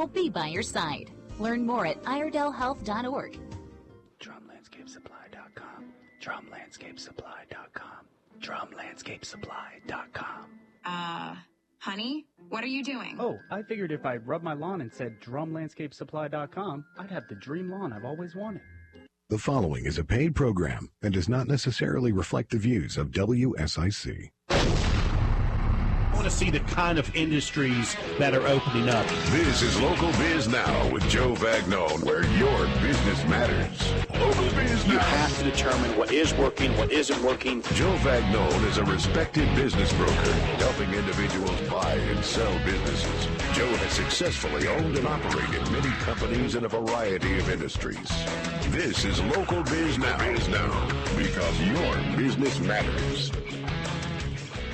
will be by your side. Learn more at iredellhealth.org. DrumLandscapeSupply.com. DrumLandscapeSupply.com. DrumLandscapeSupply.com. Honey, what are you doing? Oh, I figured if I rubbed my lawn and said DrumLandscapeSupply.com, I'd have the dream lawn I've always wanted. The following is a paid program and does not necessarily reflect the views of WSIC. I want to see the kind of industries that are opening up. This is Local Biz Now with Joe Vagnone, where your business matters. Local Biz Now. You have to determine what is working, what isn't working. Joe Vagnone is a respected business broker, helping individuals buy and sell businesses. Joe has successfully owned and operated many companies in a variety of industries. This is Local Biz Now, because your business matters.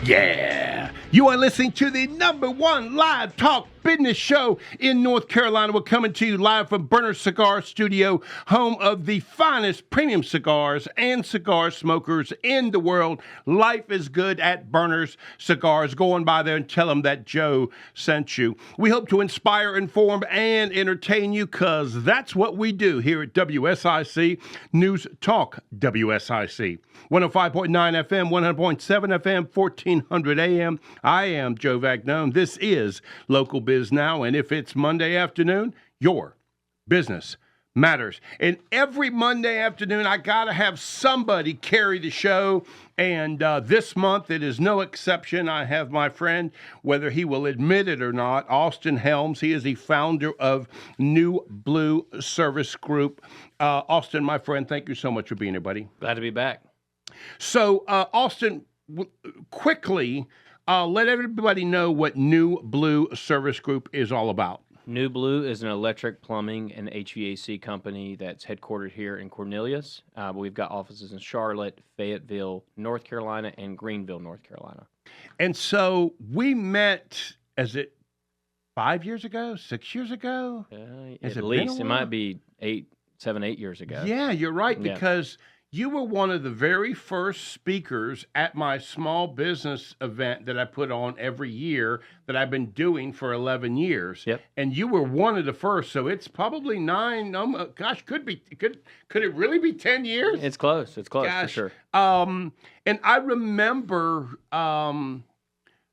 Yeah. You are listening to the #1 live talk business show in North Carolina. We're coming to you live from Berners Cigar Studio, home of the finest premium cigars and cigar smokers in the world. Life is good at Berners Cigars. Go on by there and tell them that Joe sent you. We hope to inspire, inform, and entertain you, because that's what we do here at WSIC News Talk WSIC. 105.9 FM, 100.7 FM, 1400 AM. I am Joe Vagnone. This is Local Biz Now, and if it's Monday afternoon, your business matters. And every Monday afternoon, I got to have somebody carry the show, and this month it is no exception. I have my friend, whether he will admit it or not, Austin Helms. He is the founder of New Blue Service Group. Austin, my friend, thank you so much for being here, buddy. Glad to be back. So, Austin, quickly, let everybody know what New Blue Service Group is all about. New Blue is an electric, plumbing, and HVAC company that's headquartered here in Cornelius. But we've got offices in Charlotte, Fayetteville, North Carolina, and Greenville, North Carolina. And so we met, is it 5 years ago, 6 years ago? At least. It might be 7, 8 years ago. Yeah, you're right, because you were one of the very first speakers at my small business event that I put on every year that I've been doing for 11 years. Yep. And you were one of the first, so it's probably 9, could it really be 10 years? It's close. For sure. And I remember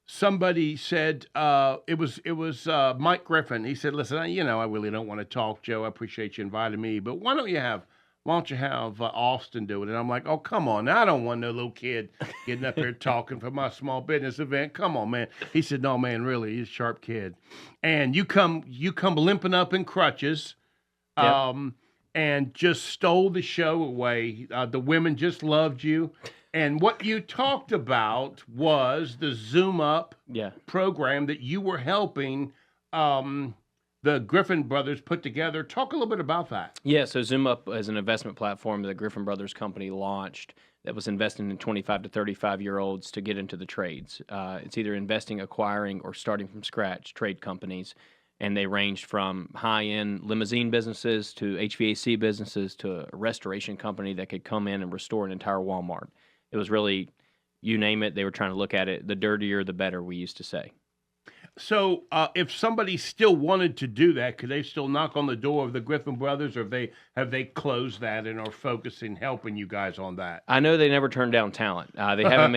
somebody said, it was Mike Griffin. He said, listen, I really don't want to talk, Joe. I appreciate you inviting me, but why don't you have Austin do it? And I'm like, oh, come on. I don't want no little kid getting up here talking for my small business event. Come on, man. He said, no, man, really, he's a sharp kid. And you come limping up in crutches, and just stole the show away. The women just loved you. And what you talked about was the Zoom Up program that you were helping the Griffin Brothers put together. Talk a little bit about that. Yeah, so Zoom Up is an investment platform that the Griffin Brothers company launched that was investing in 25 to 35-year-olds to get into the trades. It's either investing, acquiring, or starting from scratch trade companies. And they ranged from high-end limousine businesses to HVAC businesses to a restoration company that could come in and restore an entire Walmart. It was really, you name it, they were trying to look at it. The dirtier, the better, we used to say. So if somebody still wanted to do that, could they still knock on the door of the Griffin Brothers, or have they closed that and are focusing, helping you guys on that? I know they never turned down talent. They haven't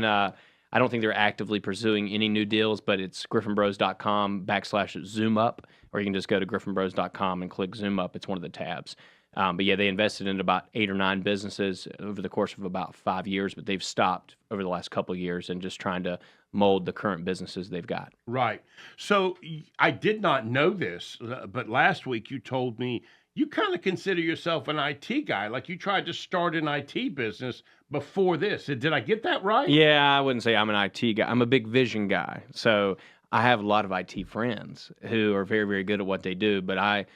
I don't think they're actively pursuing any new deals, but it's griffinbros.com/ZoomUp, or you can just go to griffinbros.com and click Zoom Up. It's one of the tabs. But yeah, they invested in about 8 or 9 businesses over the course of about 5 years, but they've stopped over the last couple of years and just trying to mold the current businesses they've got. Right. So I did not know this, but last week you told me you kind of consider yourself an IT guy, like you tried to start an IT business before this. Did I get that right? Yeah, I wouldn't say I'm an IT guy. I'm a big vision guy. So I have a lot of IT friends who are very, very good at what they do, but I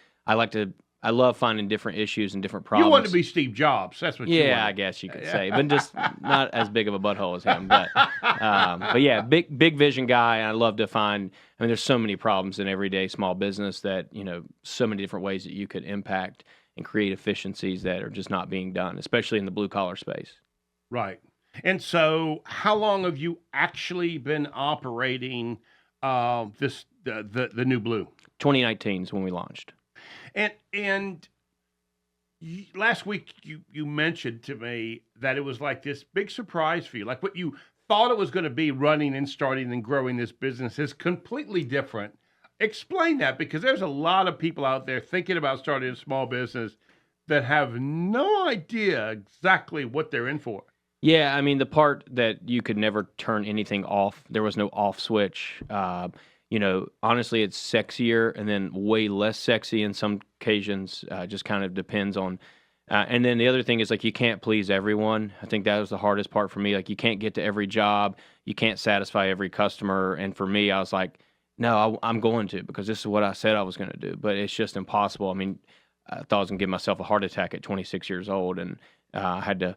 love finding different issues and different problems. You want to be Steve Jobs. That's what you want. Yeah, I guess you could say, but just not as big of a butthole as him. But yeah, big vision guy. And I love to find, there's so many problems in everyday small business that, so many different ways that you could impact and create efficiencies that are just not being done, especially in the blue collar space. Right. And so how long have you actually been operating the New Blue? 2019 is when we launched. And last week you mentioned to me that it was like this big surprise for you. Like what you thought it was going to be running and starting and growing this business is completely different. Explain that, because there's a lot of people out there thinking about starting a small business that have no idea exactly what they're in for. Yeah, I mean, the part that you could never turn anything off, there was no off switch. Honestly, it's sexier and then way less sexy in some occasions. Just kind of depends on. And then the other thing is, like, you can't please everyone. I think that was the hardest part for me. Like, you can't get to every job. You can't satisfy every customer. And for me, I was like, no, I'm going to, because this is what I said I was going to do. But it's just impossible. I mean, I thought I was going to give myself a heart attack at 26 years old. And I had to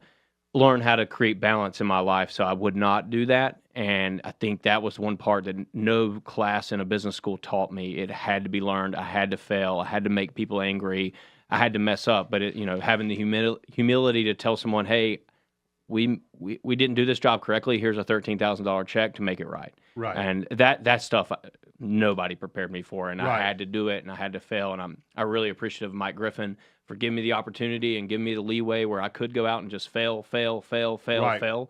learn how to create balance in my life so I would not do that. And I think that was one part that no class in a business school taught me. It had to be learned. I had to fail. I had to make people angry. I had to mess up. But having the humility to tell someone, hey, we didn't do this job correctly. Here's a $13,000 check to make it right. Right. And that stuff nobody prepared me for, and Right. I had to do it, and I had to fail. And I'm really appreciative of Mike Griffin for giving me the opportunity and giving me the leeway where I could go out and just fail. Right.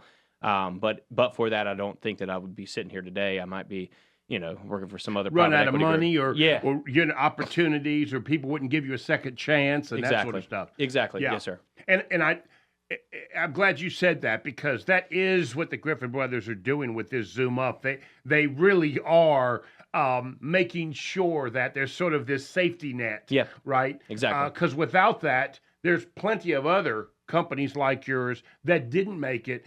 But for that, I don't think that I would be sitting here today. I might be, working for some other Run private out of equity money group. or opportunities, or people wouldn't give you a second chance and that sort of stuff. Exactly. Yeah. Yes, sir. And I'm glad you said that, because that is what the Griffin Brothers are doing with this Zoom Up. They really are making sure that there's sort of this safety net. Yeah. Right? Exactly. Because without that, there's plenty of other companies like yours that didn't make it,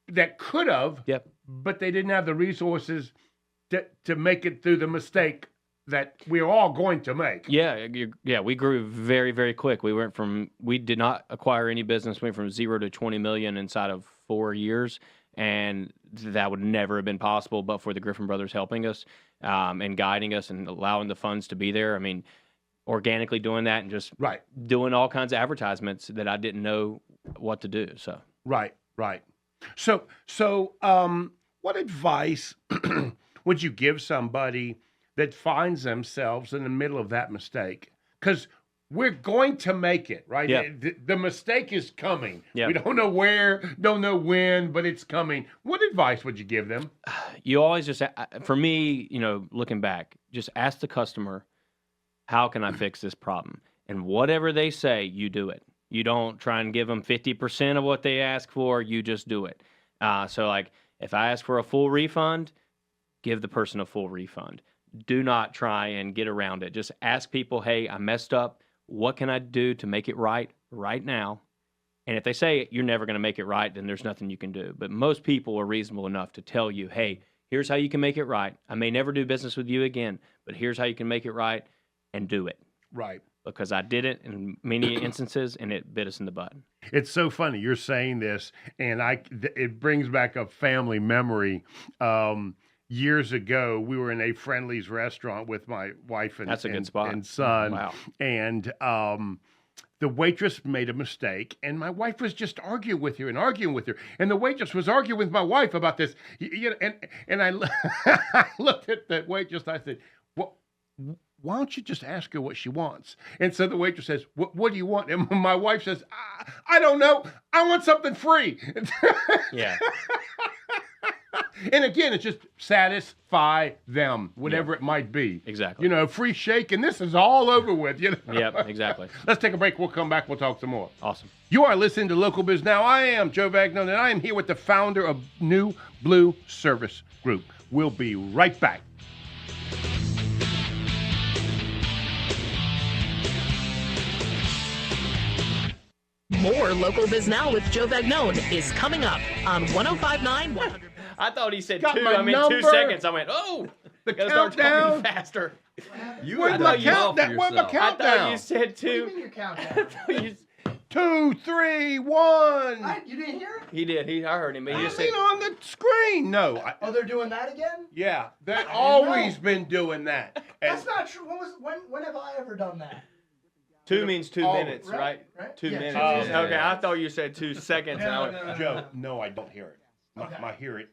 that could have, Yep. but they didn't have the resources to make it through the mistake that we're all going to make. Yeah, we grew very, very quick. We did not acquire any business. We went from 0 to 20 million inside of 4 years, and that would never have been possible but for the Griffin Brothers helping us and guiding us and allowing the funds to be there. I mean, organically doing that and just Right. doing all kinds of advertisements that I didn't know what to do. So Right. So, what advice would you give somebody that finds themselves in the middle of that mistake? Because we're going to make it, right? Yeah. The mistake is coming. Yeah. We don't know where, don't know when, but it's coming. What advice would you give them? you always just, for me, looking back, just ask the customer, how can I fix this problem? And whatever they say, you do it. You don't try and give them 50% of what they ask for. You just do it. So like if I ask for a full refund, give the person a full refund. Do not try and get around it. Just ask people, hey, I messed up. What can I do to make it right now? And if they say you're never going to make it right, then there's nothing you can do. But most people are reasonable enough to tell you, hey, here's how you can make it right. I may never do business with you again, but here's how you can make it right, and do it. Right. Because I did it in many instances, and it bit us in the butt. It's so funny you're saying this, and it brings back a family memory. Years ago, we were in a Friendly's restaurant with my wife and, That's a good spot. and son. Wow. And the waitress made a mistake, and my wife was just arguing with her. And the waitress was arguing with my wife about this. And I, I looked at the waitress, and I said, well, why don't you just ask her what she wants? And so the waitress says, what do you want? And my wife says, I don't know. I want something free. Yeah. And again, it's just satisfy them, whatever it might be. Exactly. Free shake, and this is all over with. Yep, exactly. Let's take a break. We'll come back. We'll talk some more. Awesome. You are listening to Local Biz Now. I am Joe Vagnone, and I am here with the founder of New Blue Service Group. We'll be right back. More Local Biz Now with Joe Vagnone is coming up on 105.9 100. I thought he said Got 2. my 2 number. seconds. I went, The gotta start countdown. talking faster. Where's my countdown? Where's my I countdown? thought you said 2. Your countdown. 2, 3, 1. You didn't hear it? He did. I heard him. He I just mean, said, on the screen. No. Oh, they're doing that again? Yeah, they've didn't always know. been doing that. That's not true. When have I ever done that? 2 means 2 Oh, minutes, right? right? 2 Yeah, minutes. 2 minutes. Okay, I thought you said 2 seconds. and I went, No. Joe, no, I don't hear it. my hearing.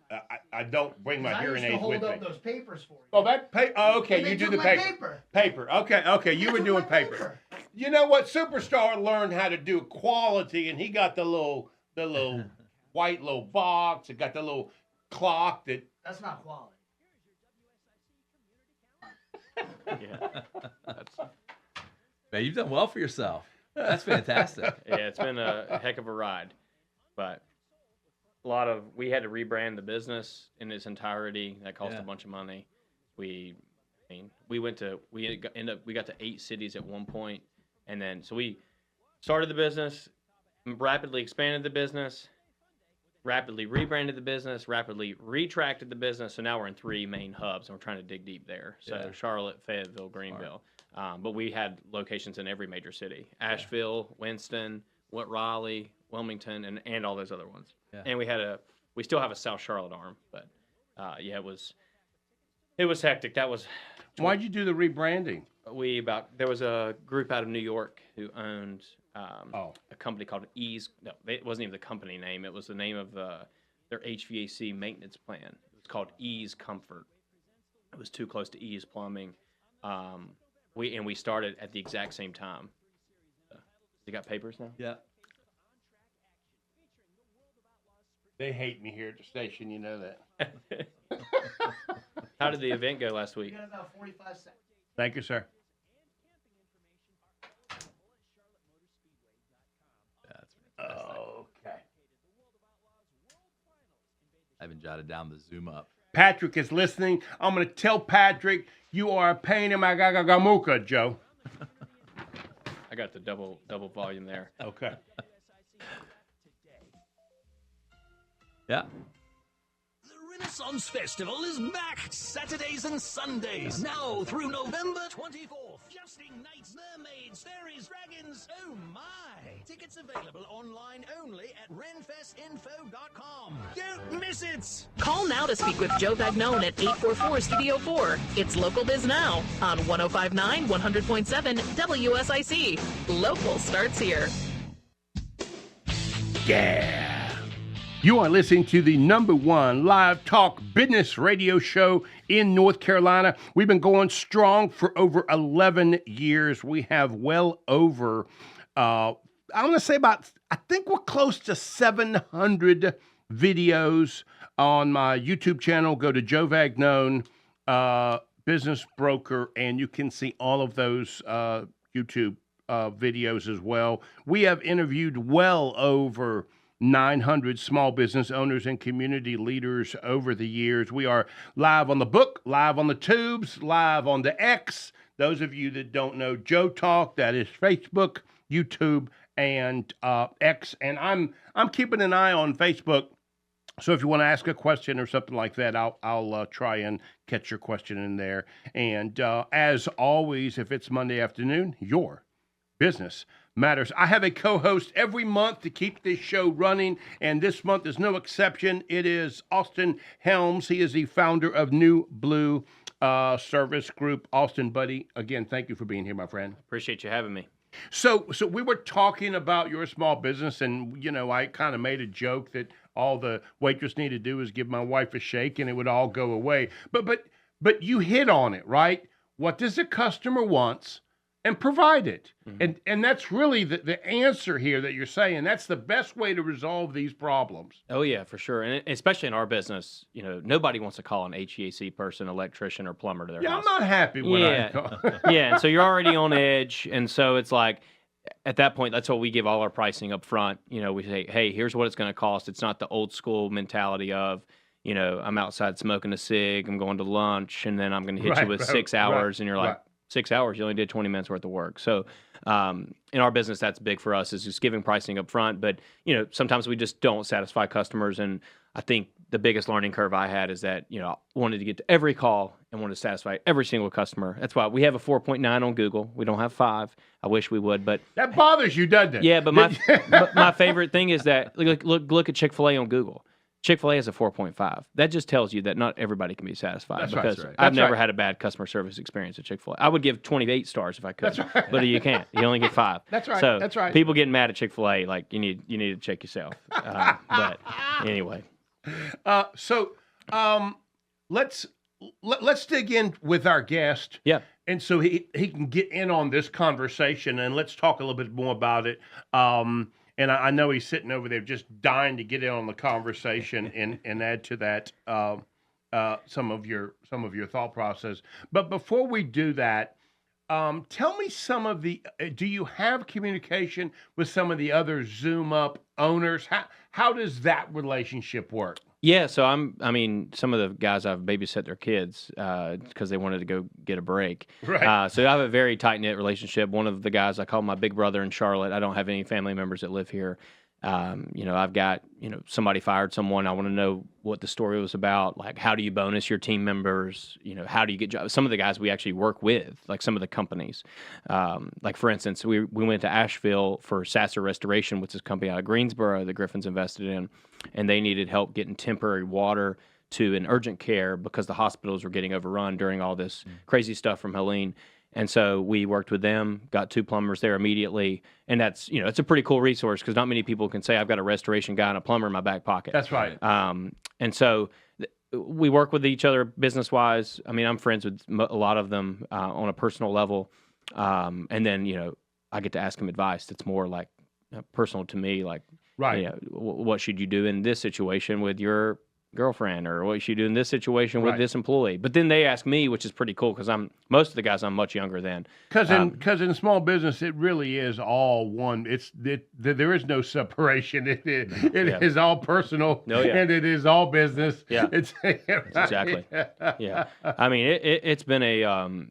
I don't bring my hearing aids with me. I used to hold up those papers for you. Oh, that paper. Oh, okay. And You they do took the my paper. Paper. Okay. You were doing paper. You know what? Superstar learned how to do quality, and he got the little white little box. It got the little clock that. That's not quality. Yeah. Man, you've done well for yourself. That's fantastic. Yeah, it's been a heck of a ride, but we had to rebrand the business in its entirety. That cost a bunch of money. We got to 8 cities at one point, and then so we started the business, rapidly expanded the business, rapidly rebranded the business, rapidly retracted the business. So now we're in 3 main hubs, and we're trying to dig deep there. So Charlotte, Fayetteville, Greenville. But we had locations in every major city: Asheville, Winston, Raleigh, Wilmington, and all those other ones. Yeah. And we still have a South Charlotte arm, but it was hectic. That was. Why'd you do the rebranding? There was a group out of New York who owned a company called Ease. No, it wasn't even the company name. It was the name of their HVAC maintenance plan. It was called Ease Comfort. It was too close to Ease Plumbing. We started at the exact same time. You got papers now? Yeah. They hate me here at the station. You know that. How did the event go last week? You got about 45 seconds. Thank you, sir. That's fantastic. Okay. I haven't jotted down the zoom up. Patrick is listening. I'm going to tell Patrick you are a pain in my gagamuka, Joe. I got the double volume there. Okay. Yeah. Renaissance Festival is back Saturdays and Sundays now through November 24th. Jousting knights, mermaids, fairies, dragons. Oh my! Tickets available online only at renfestinfo.com. Don't miss it! Call now to speak with Joe Vagnone at 844-STUDIO-4. It's Local Biz Now on 105.9, 100.7 WSIC. Local starts here. Yeah. You are listening to the #1 live talk business radio show in North Carolina. We've been going strong for over 11 years. We have well over, I'm going to say I think we're close to 700 videos on my YouTube channel. Go to Joe Vagnone, business broker, and you can see all of those YouTube videos as well. We have interviewed well over 900 small business owners and community leaders over the years. We are live on the book, live on the tubes, live on the X. Those of you that don't know Joe Talk, that is Facebook, YouTube, and X. And I'm keeping an eye on Facebook. So if you want to ask a question or something like that, I'll try and catch your question in there. And as always, if it's Monday afternoon, your business matters. I have a co-host every month to keep this show running, and this month is no exception. It is Austin Helms. He is the founder of New Blue Service Group. Austin, buddy, again, thank you for being here, my friend. Appreciate you having me. So we were talking about your small business, and, you know, I kind of made a joke that all the waitress needed to do is give my wife a shake and it would all go away. But you hit on it, right? What does the customer wants? And provide it. Mm-hmm. And that's really the answer here that you're saying. That's the best way to resolve these problems. Oh, yeah, for sure. And especially in our business, you know, nobody wants to call an HVAC person, electrician, or plumber to their house. I'm not happy when I call. Yeah, and so you're already on edge. And so it's like, at that point, that's what we give all our pricing up front. You know, we say, hey, here's what it's going to cost. It's not the old school mentality of, you know, I'm outside smoking a cig, I'm going to lunch, and then I'm going to hit you with 6 hours. And you're like, 6 hours, you only did 20 minutes worth of work. So in our business, that's big for us, is just giving pricing up front. But, you know, sometimes we just don't satisfy customers. And I think the biggest learning curve I had is that, you know, I wanted to get to every call and wanted to satisfy every single customer. That's why we have a 4.9 on Google. We don't have 5. I wish we would, but that bothers you, doesn't it? Yeah, but my favorite thing is that look at Chick-fil-A on Google. Chick-fil-A is a 4.5. That just tells you that not everybody can be satisfied. That's because right. I've never had a bad customer service experience at Chick-fil-A. I would give 28 stars if I could, but you can't. You only get 5. That's right. So that's right. People getting mad at Chick-fil-A, like you need to check yourself. But anyway, Let's dig in with our guest. Yeah. And so he can get in on this conversation, and let's talk a little bit more about it. And I know he's sitting over there just dying to get in on the conversation and add to that some of your thought process. But before we do that, tell me some of the. Do you have communication with some of the other Zoom Up owners? How does that relationship work? Yeah, so I mean, some of the guys I've babysat their kids because they wanted to go get a break. Right. So I have a very tight-knit relationship. One of the guys I call my big brother in Charlotte. I don't have any family members that live here. I've got, somebody fired someone. I want to know what the story was about. Like, how do you bonus your team members? How do you get jobs? Some of the guys we actually work with, like some of the companies. Like, for instance, we went to Asheville for Sasser Restoration, which is a company out of Greensboro that Griffin's invested in, and they needed help getting temporary water to an urgent care because the hospitals were getting overrun during all this crazy stuff from Helene. And so we worked with them, got 2 plumbers there immediately. And that's, it's a pretty cool resource because not many people can say, I've got a restoration guy and a plumber in my back pocket. That's right. And so we work with each other business-wise. I mean, I'm friends with a lot of them on a personal level. And then, I get to ask them advice that's more like personal to me, like, right. What should you do in this situation with your girlfriend, or what should you do in this situation with this employee? But then they ask me, which is pretty cool because most of the guys I'm much younger than. Because in small business, it really is all one. There is no separation. It is all personal, and it is all business. Yeah, it's right? Exactly. Yeah, I mean it's been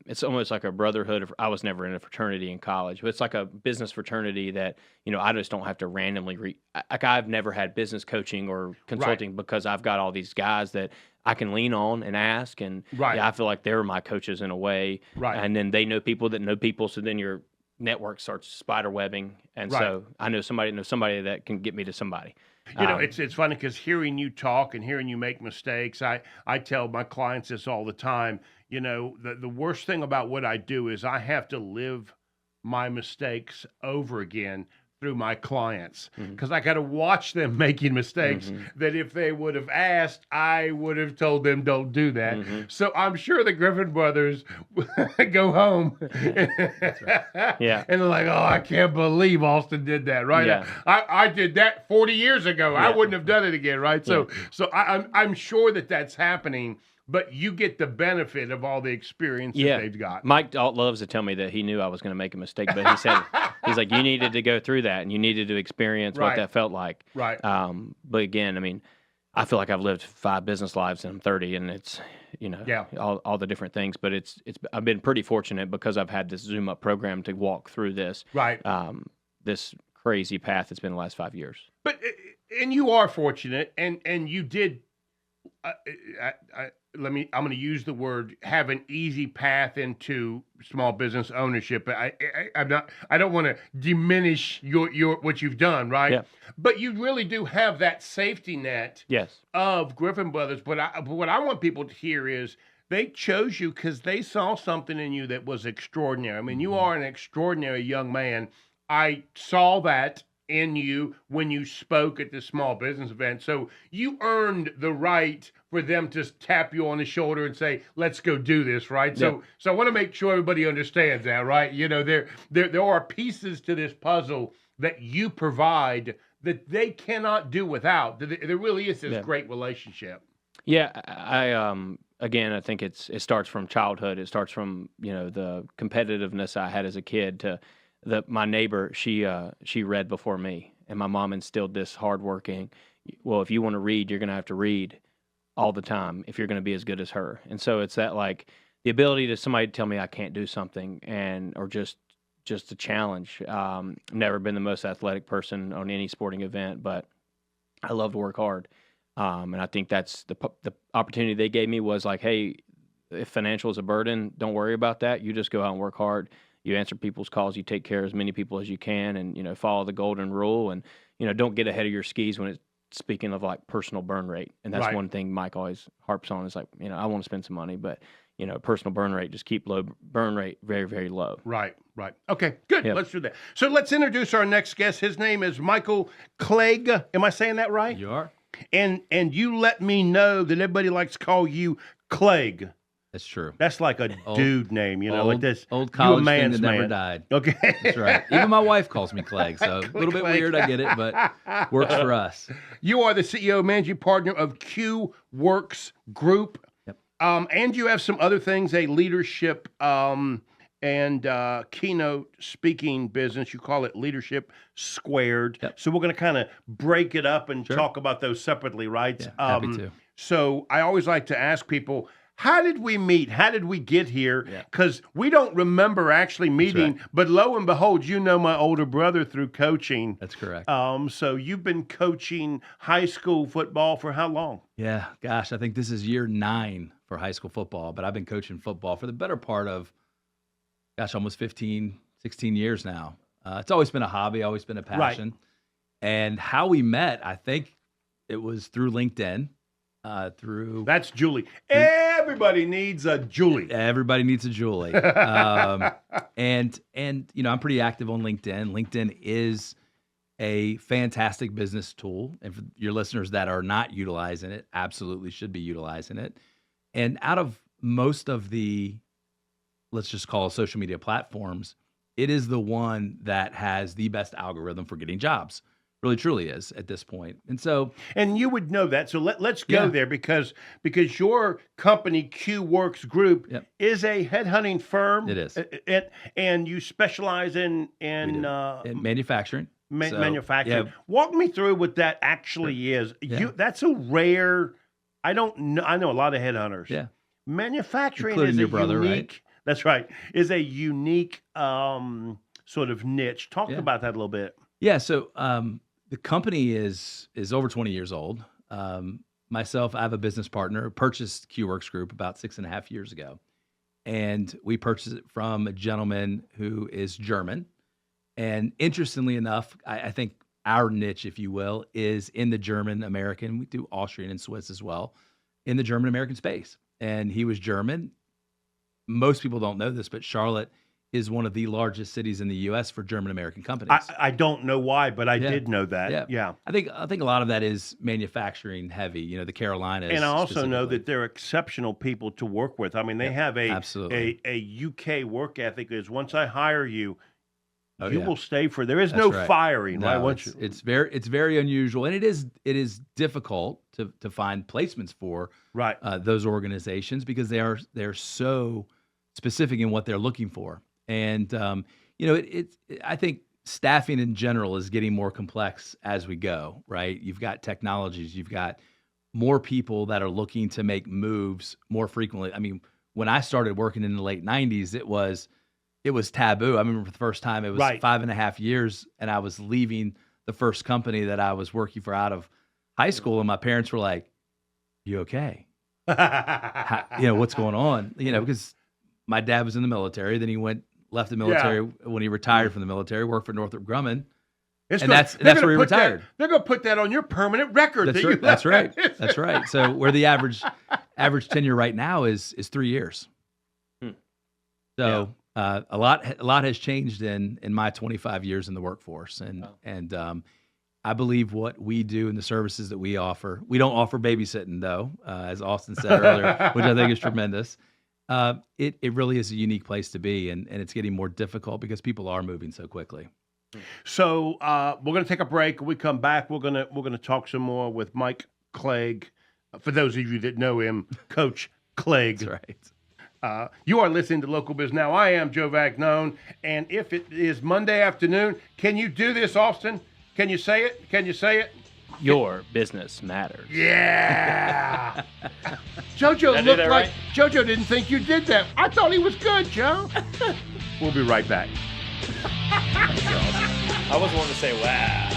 it's almost like a brotherhood. I was never in a fraternity in college, but it's like a business fraternity that I just don't have to randomly like I've never had business coaching or consulting because I've got all these guys that I can lean on and ask, and I feel like they're my coaches in a way. Right. And then they know people that know people, so then your network starts spider webbing, and so I know somebody that can get me to somebody. It's funny because hearing you talk and hearing you make mistakes, I tell my clients this all the time. The worst thing about what I do is I have to live my mistakes over again through my clients, because I got to watch them making mistakes that if they would have asked, I would have told them don't do that. So I'm sure the Griffin brothers go home and they're like, oh, I can't believe Austin did that, right? Yeah. I did that 40 years ago. I wouldn't have done it again, right? So I'm sure that's happening. But you get the benefit of all the experience that they've got. Mike loves to tell me that he knew I was going to make a mistake, but he said, he's like, you needed to go through that and you needed to experience what that felt like. Right. But again, I mean, I feel like I've lived 5 business lives and I'm 30, and it's, all the different things. But I've been pretty fortunate because I've had this Zoom Up program to walk through this. Right. This crazy path it's been the last 5 years. But and you are fortunate, and you did. I'm going to use the word have an easy path into small business ownership. I don't want to diminish your what you've done, right? Yeah. But you really do have that safety net. Yes. Of Griffin Brothers. But what I want people to hear is they chose you because they saw something in you that was extraordinary. I mean, you are an extraordinary young man. I saw that in you when you spoke at the small business event. So you earned the right for them to tap you on the shoulder and say, let's go do this, right? Yeah. So I want to make sure everybody understands that, right? There are pieces to this puzzle that you provide that they cannot do without. There really is this great relationship. Yeah, again, I think it starts from childhood. It starts from, the competitiveness I had as a kid to my neighbor, she read before me, and my mom instilled this hardworking. Well, if you want to read, you're going to have to read all the time if you're going to be as good as her. And so it's that like the ability to somebody tell me I can't do something or just a challenge. Never been the most athletic person on any sporting event, but I love to work hard. And I think that's the opportunity they gave me was like, hey, if financial is a burden, don't worry about that. You just go out and work hard. You answer people's calls. You take care of as many people as you can, and follow the golden rule. And don't get ahead of your skis when it's speaking of like personal burn rate. And that's one thing Mike always harps on is like, I want to spend some money, but personal burn rate, just keep burn rate very, very low. Right. Okay, good. Yep. Let's do that. So let's introduce our next guest. His name is Michael Clegg. Am I saying that right? You are. And you let me know that everybody likes to call you Clegg. That's true. That's like a dude name, you know. Old, like this, old college you a thing man's that never man. died. Okay. That's right. Even my wife calls me Clegg, so a little bit weird, I get it, but works for us. You are the CEO, managing partner of Q Works Group. Yep. And you have some other things, a leadership and keynote speaking business. You call it Leadership Squared. Yep. So we're going to kind of break it up and Sure. talk about those separately, right? Yeah, happy to. So I always like to ask people, how did we meet? How did we get here? Yeah. Because we don't remember actually meeting, right. but lo and behold, you know my older brother through coaching. That's correct. So you've been coaching high school football for how long? Yeah, gosh, I think this is year 9 for high school football, but I've been coaching football for the better part of, almost 15, 16 years now. It's always been a hobby, always been a passion. Right. And how we met, I think it was through LinkedIn. That's Julie. Everybody needs a Julie. Everybody needs a Julie. And you know, I'm pretty active on LinkedIn. LinkedIn is a fantastic business tool. And for your listeners that are not utilizing it, absolutely should be utilizing it. And out of most of the, let's just call it social media platforms, it is the one that has the best algorithm for getting jobs. Really, truly is at this point. And so, and you would know that. So let's go there because your company, Q Works Group, is a headhunting firm. It is. And you specialize in manufacturing. Manufacturing. Yeah. Walk me through what that actually is. Yeah. That's a rare, I don't know. I know a lot of headhunters. Yeah. Manufacturing including is your brother, unique, right? That's right, is a unique sort of niche. Talk about that a little bit. Yeah. So, the company is over 20 years old. Myself, I have a business partner, purchased Q Works Group about 6.5 years ago. And we purchased it from a gentleman who is German. And interestingly enough, I think our niche, if you will, is in the German-American. We do Austrian and Swiss as well, in the German-American space. And he was German. Most people don't know this, but Charlotte is one of the largest cities in the U.S. for German-American companies. I don't know why, but I did know that. Yeah. I think a lot of that is manufacturing heavy, you know, the Carolinas. And I also know that they're exceptional people to work with. I mean, they have a UK work ethic is once I hire you, you will stay for, there is no firing. No, right? It's very unusual. And it is difficult to find placements for those organizations because they're so specific in what they're looking for. And, you know, I think staffing in general is getting more complex as we go, right? You've got technologies, you've got more people that are looking to make moves more frequently. I mean, when I started working in the late 90s, it was taboo. I remember for the first time, it was 5.5 years, and I was leaving the first company that I was working for out of high school, and my parents were like, "You okay? What's going on?" You know, because my dad was in the military, then he left the military when he retired from the military, worked for Northrop Grumman. That's where he retired. They're going to put that on your permanent record. That's right. That's right. So where the average tenure right now is 3 years. So a lot has changed in my 25 years in the workforce. And I believe what we do and the services that we offer, we don't offer babysitting though, as Austin said earlier, which I think is tremendous. It really is a unique place to be, and it's getting more difficult because people are moving so quickly. So we're going to take a break. When we come back, we're going to talk some more with Mike Clegg. For those of you that know him, Coach Clegg. That's right. You are listening to Local Biz Now. I am Joe Vagnone, and if it is Monday afternoon, can you do this, Austin? Can you say it? Can you say it? Your business matters. Yeah. JoJo looked like right? JoJo didn't think you did that. I thought he was good, Joe. We'll be right back. I was wanting to say, wow.